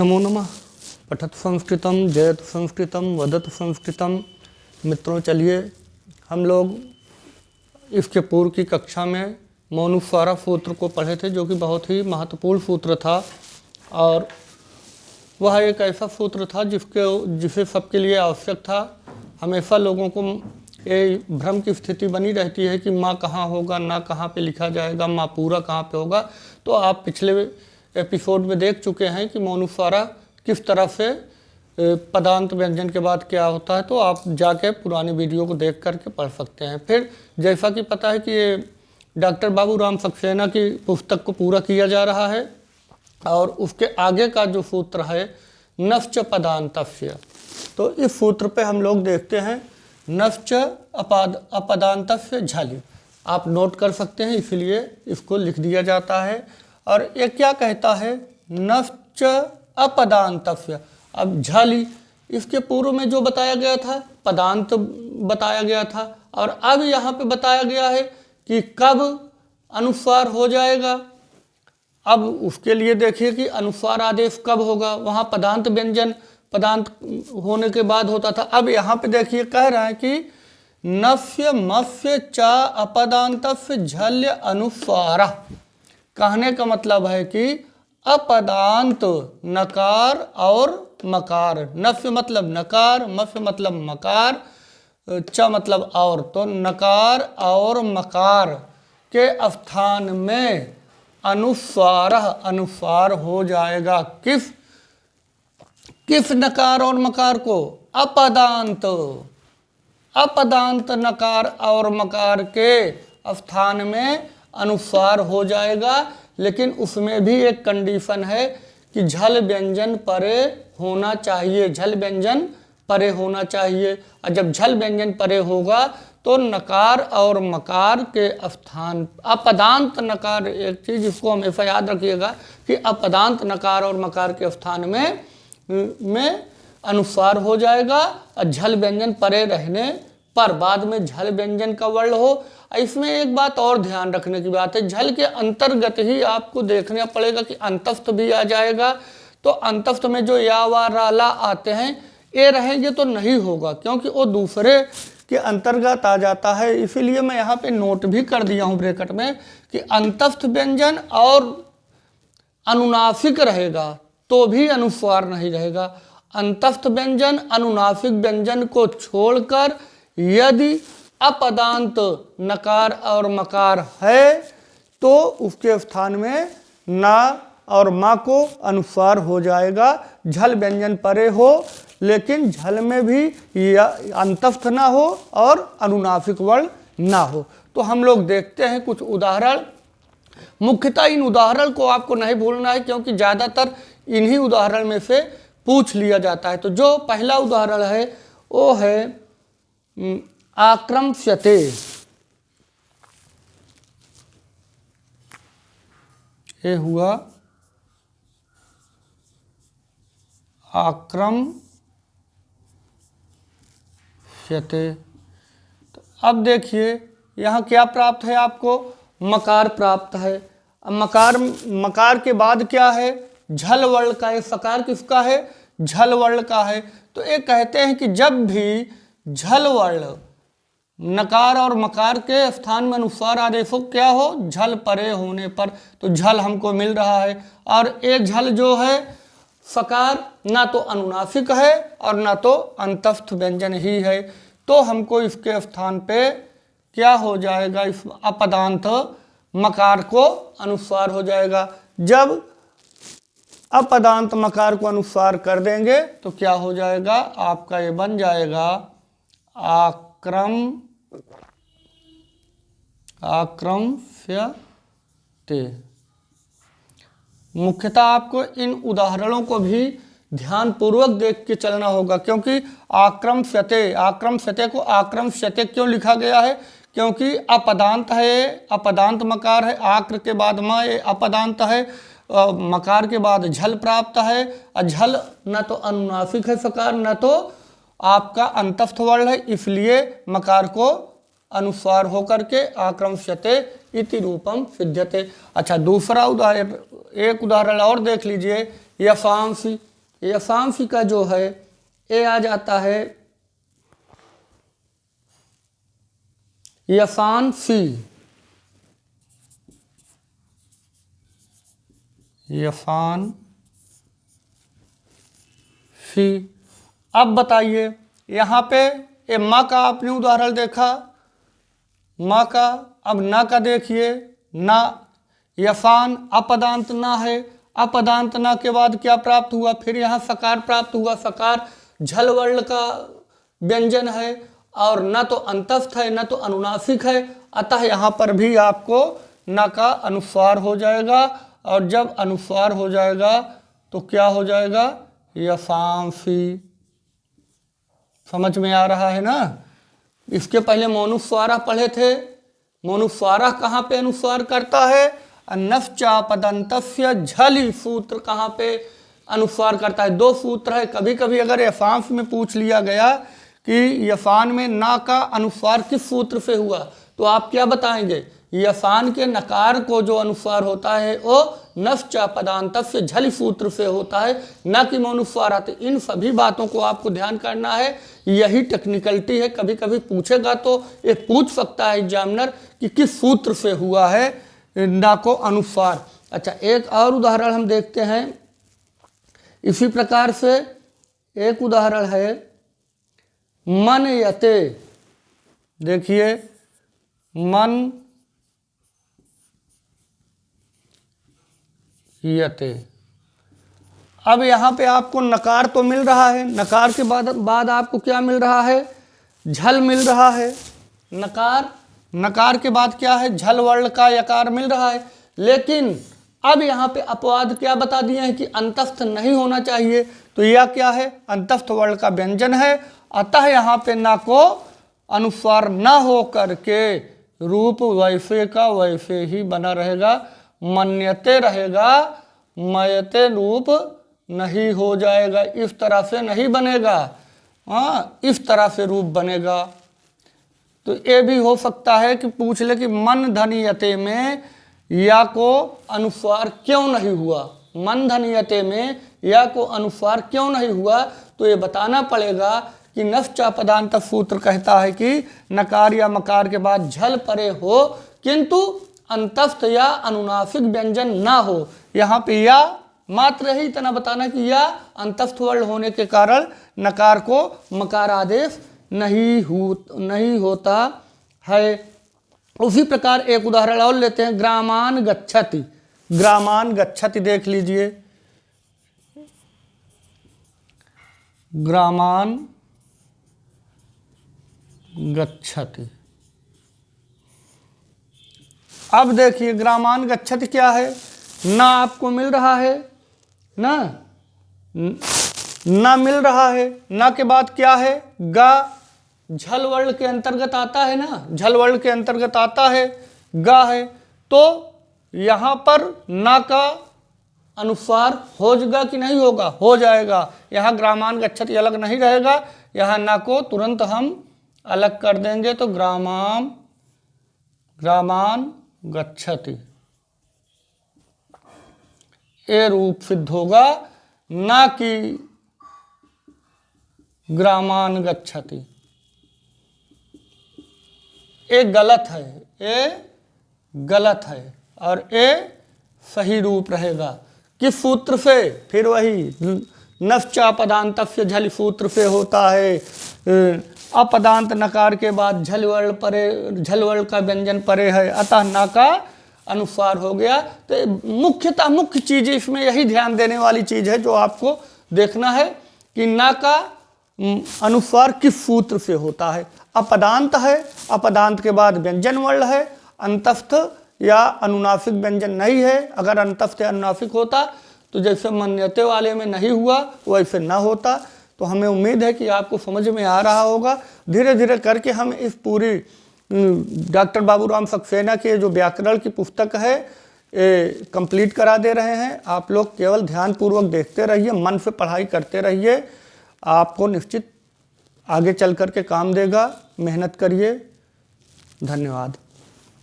नमो नमः। पठत संस्कृतम जयत संस्कृतम वदत संस्कृतम। मित्रों, चलिए हम लोग इसके पूर्व की कक्षा में मौनुस्वारा सूत्र को पढ़े थे, जो कि बहुत ही महत्वपूर्ण सूत्र था और वह एक ऐसा सूत्र था जिसे सबके लिए आवश्यक था। हमेशा लोगों को ये भ्रम की स्थिति बनी रहती है कि माँ कहाँ होगा, ना कहाँ पे लिखा जाएगा, माँ पूरा कहाँ पे होगा। तो आप पिछले एपिसोड में देख चुके हैं कि मौनुस्वारा किस तरह से पदांत व्यंजन के बाद क्या होता है, तो आप जाके पुरानी वीडियो को देख करके पढ़ सकते हैं। फिर जैसा कि पता है कि ये डॉक्टर बाबूराम सक्सेना की पुस्तक को पूरा किया जा रहा है और उसके आगे का जो सूत्र है नश्च पदांतस्य, तो इस सूत्र पे हम लोग देखते हैं नश्च अपदांतस्य झलि। आप नोट कर सकते हैं, इसलिए इसको लिख दिया जाता है। और ये क्या कहता है, नश्च अपदांतस्य। अब झलि, इसके पूर्व में जो बताया गया था पदांत बताया गया था, और अब यहाँ पे बताया गया है कि कब अनुस्वार हो जाएगा। अब उसके लिए देखिए कि अनुस्वार आदेश कब होगा। वहाँ पदांत व्यंजन पदांत होने के बाद होता था। अब यहाँ पे देखिए कह रहा है कि नस्य मस्य च अपदांतस्य झल्य अनुस्वार। कहने का मतलब है कि अपदांत नकार और मकार, नस्य मतलब नकार, मस्य मतलब मकार, च मतलब और, तो नकार और मकार के स्थान में अनुस्वार हो जाएगा। किस नकार और मकार को? अपदांत नकार और मकार के स्थान में अनुस्वार हो जाएगा। लेकिन उसमें भी एक कंडीशन है कि झल व्यंजन परे होना चाहिए, झल व्यंजन परे होना चाहिए। और जब झल व्यंजन परे होगा तो नकार और मकार के स्थान, अपदांत नकार, एक चीज इसको हमेशा याद रखिएगा कि अपदांत नकार और मकार के स्थान में अनुस्वार हो जाएगा। और झल व्यंजन परे रहने पर बाद में झल व्यंजन का वर्ण हो। इसमें एक बात और ध्यान रखने की बात है, झल के अंतर्गत ही आपको देखना पड़ेगा कि अंतस्थ भी आ जाएगा। तो अंतस्थ में जो या वा रा ला आते हैं ये रहेंगे तो नहीं होगा, क्योंकि वो दूसरे के अंतर्गत आ जाता है। इसीलिए मैं यहाँ पे नोट भी कर दिया हूँ ब्रैकेट में कि अंतस्थ व्यंजन और अनुनासिक रहेगा तो भी अनुस्वार नहीं रहेगा। अंतस्थ व्यंजन अनुनासिक व्यंजन को छोड़कर यदि अपदांत नकार और मकार है तो उसके स्थान में ना और मा को अनुस्वार हो जाएगा। झल व्यंजन परे हो लेकिन झल में भी अंतस्थ ना हो और अनुनासिक वर्ण ना हो। तो हम लोग देखते हैं कुछ उदाहरण। मुख्यतः इन उदाहरण को आपको नहीं भूलना है, क्योंकि ज़्यादातर इन्हीं उदाहरण में से पूछ लिया जाता है। तो जो पहला उदाहरण है वो है आक्रम्स्यते। ये हुआ आक्रम्स्यते। तो अब देखिए यहाँ क्या प्राप्त है आपको, मकार प्राप्त है। अब मकार के बाद क्या है, झल वर्ण का है। सकार किसका है? झल वर्ण का है। तो ये कहते हैं कि जब भी झल वर्ण नकार और मकार के स्थान में अनुस्वार आदेश हो, क्या हो, झल परे होने पर, तो झल हमको मिल रहा है। और ये झल जो है सकार ना तो अनुनासिक है और ना तो अंतस्थ व्यंजन ही है, तो हमको इसके स्थान पे क्या हो जाएगा, इस अपदांत मकार को अनुस्वार हो जाएगा। जब अपदांत मकार को अनुस्वार कर देंगे तो क्या हो जाएगा आपका, ये बन जाएगा आक्रम्स्यते। मुख्यतः आपको इन उदाहरणों को भी ध्यान पूर्वक देख के चलना होगा, क्योंकि आक्रम्स्यते को आक्रम्स्यते क्यों लिखा गया है, क्योंकि अपदांत है, अपदांत मकार है, आक्र के बाद म, अपदांत है, मकार के बाद झल प्राप्त है। और झल न तो अनुनासिक है सकार, न तो आपका अंतस्थ वर्ण है, इसलिए मकार को अनुस्वार होकर के आक्रम्स्यते इति रूपम सिद्ध्यते। अच्छा, दूसरा उदाहरण, एक उदाहरण और देख लीजिए, यशांसी। यफांसी का जो है ए आ जाता है यफांसी, यफांसी। अब बताइए यहाँ पे ये माँ का आपने उदाहरण देखा, माँ का। अब ना का देखिए, ना यफान अपदांत ना है, अपदांत ना के बाद क्या प्राप्त हुआ, फिर यहाँ सकार प्राप्त हुआ। सकार झल वर्ण का व्यंजन है और न तो अंतस्थ है न तो अनुनासिक है, अतः यहाँ पर भी आपको न का अनुस्वार हो जाएगा। और जब अनुस्वार हो जाएगा तो क्या हो जाएगा, यफांसी। समझ में आ रहा है ना। इसके पहले मोनुस्वारा पढ़े थे। मोनुस्वारा कहाँ पे अनुस्वार करता है, नश्चापदंतस्य झलि सूत्र कहाँ पे अनुस्वार करता है। दो सूत्र है। कभी कभी अगर यफांस में पूछ लिया गया कि यफान में ना का अनुस्वार किस सूत्र से हुआ, तो आप क्या बताएंगे, यफान के नकार को जो अनुस्वार होता है वो नश्चापदांतस्य झलि सूत्र से होता है, न कि मोनुस्वार आते। इन सभी बातों को आपको ध्यान करना है, यही टेक्निकलिटी है। कभी कभी पूछेगा तो ये पूछ सकता है एग्जामिनर कि किस सूत्र से हुआ है ना को अनुस्वार। अच्छा, एक और उदाहरण हम देखते हैं इसी प्रकार से। एक उदाहरण है मन यते। देखिए, मन यते। अब यहाँ पे आपको नकार तो मिल रहा है, नकार के बाद आपको क्या मिल रहा है, झल मिल रहा है। नकार के बाद क्या है, झल वर्ण का यकार मिल रहा है। लेकिन अब यहाँ पे अपवाद क्या बता दिए हैं कि अंतस्थ नहीं होना चाहिए। तो यह क्या है, अंतस्थ वर्ण का व्यंजन है, अतः यहाँ पे ना को अनुस्वार न हो करके रूप वैसे का वैसे ही बना रहेगा। मन्यते रहेगा, मयते रूप नहीं हो जाएगा, इस तरह से नहीं बनेगा। हाँ, इस तरह से रूप बनेगा। तो ये भी हो सकता है कि पूछ ले कि मन धनियते में या को अनुस्वार क्यों नहीं हुआ, मन धनियते में या को अनुस्वार क्यों नहीं हुआ। तो ये बताना पड़ेगा कि नश्चापदांत सूत्र कहता है कि नकार या मकार के बाद झल परे हो किंतु अंतस्थ या अनुनासिक व्यंजन ना हो। यहाँ पे या मात्र ही इतना बताना कि या अंतस्थ वर्ण होने के कारण नकार को मकार आदेश नहीं होता है। उसी प्रकार एक उदाहरण और लेते हैं, ग्रामान गच्छति। ग्रामान गच्छति देख लीजिए, ग्रामान गच्छति। अब देखिए ग्रामान गच्छति क्या है, ना आपको मिल रहा है, ना मिल रहा है। ना के बाद क्या है, गा झल वर्ण के अंतर्गत आता है ना, झल वर्ण के अंतर्गत आता है, गा है। तो यहाँ पर ना का अनुस्वार हो जाएगा कि नहीं होगा, हो जाएगा। यहाँ ग्रामान गच्छति अलग नहीं रहेगा, यहाँ ना को तुरंत हम अलग कर देंगे। तो ग्रामान गच्छति ये रूप सिद्ध होगा, ना कि ग्रामान गच्छति। ये गलत है, ये गलत है और ये सही रूप रहेगा। किस सूत्र से, फिर वही नश्चापदांतस्य झल सूत्र से होता है। अपदांत नकार के बाद झल वर्ण का व्यंजन परे है, अतः ना का अनुस्वार हो गया। तो मुख्यतः मुख्य चीज इसमें यही ध्यान देने वाली चीज है जो आपको देखना है कि ना का अनुस्वार किस सूत्र से होता है। अपदांत है, अपदांत के बाद व्यंजन वर्ण है, अंतस्थ या अनुनासिक व्यंजन नहीं है। अगर अंतस्थ या अनुनासिक होता तो जैसे मन्यते वाले में नहीं हुआ वैसे ना होता। तो हमें उम्मीद है कि आपको समझ में आ रहा होगा। धीरे धीरे करके हम इस पूरी डॉक्टर बाबूराम सक्सेना के जो व्याकरण की पुस्तक है कंप्लीट करा दे रहे हैं। आप लोग केवल ध्यानपूर्वक देखते रहिए, मन से पढ़ाई करते रहिए, आपको निश्चित आगे चल कर के काम देगा। मेहनत करिए। धन्यवाद।